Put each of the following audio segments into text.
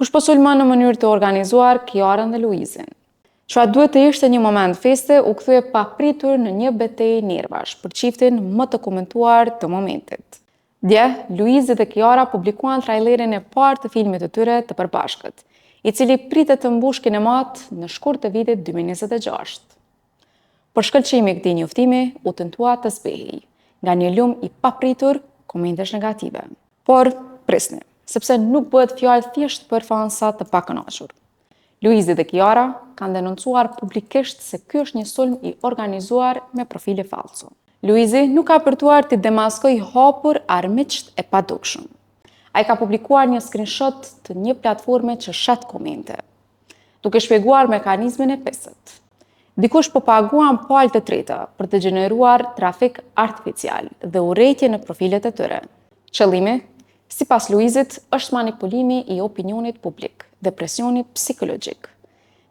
Kush po sulmon në mënyrë të organizuar Kiarën dhe Luizin. Çfarë duhet të ishte një moment feste u kthye papritur në një betejë nervash për çiftin më të komentuar të momentit. Dje, Luizi dhe Kiara publikuan trailerin e parë të filmit të tyre të përbashkët, i cili pritet të mbush kinemat në shkurt të vitit 2026. Për shkëlqimi i këtij njoftimi u tentua të zbehej nga një lum i papritur komentesh negative. Por prisni, sepse nuk bëhet fjalë thjesht për fansa të pakënaqur. Luizi dhe Kiara kanë denoncuar publikisht se ky është një sulm i organizuar me profile falso. Luizi nuk ka përtuar të demaskoj hapur armiqt e padukshëm. Ai ka publikuar një screenshot të një platforme që shet komente, duke shpjeguar mekanizmin e pesit. Dikush po paguan palë të treta për të gjeneruar trafik artificial dhe urrejtje në profilet e tyre. Qëllimi, sipas Luizit, është manipulimi i opinionit publik dhe presioni psikologjik.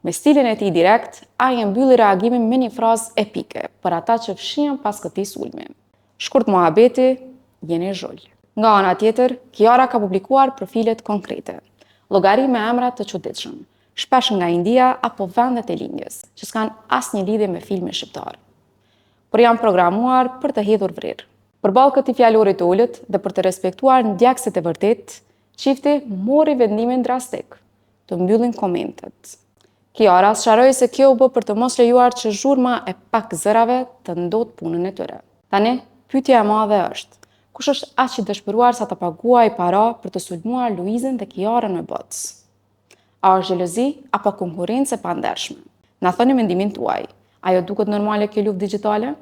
Me stilin e tij direkt, ai e mbylli reagimin me një frazë epike për ata që fshihen pas këtij sulmi. Shkurt muhabeti, jeni zhul. Nga ana tjetër, Kiara ka publikuar profilet konkrete, llogari me emra të çuditshëm, shpesh nga India apo vendet e lindjes, që s'kan asnjë lidhje me filmin shqiptar, por janë programuar për të hedhur vrirë. Përballë këtij fjalori të ulët dhe për të respektuar ndjekësit e vërtet, çifti mori vendimin drastik të mbyllin komentet. Kiara sqaroi se kjo u bë për të mos lejuar që zhurma e pak zërave të ndot punën e tyre. Tani, pyetja e madhe është, kush është aq i dëshpëruar sa të paguajë para për të sulmuar Luizin dhe Kiarën në bots? A është xhelozi apo konkurrencë e pandershme? Na thoni mendimin tuaj. Ajo duket normale kjo luftë digjitale?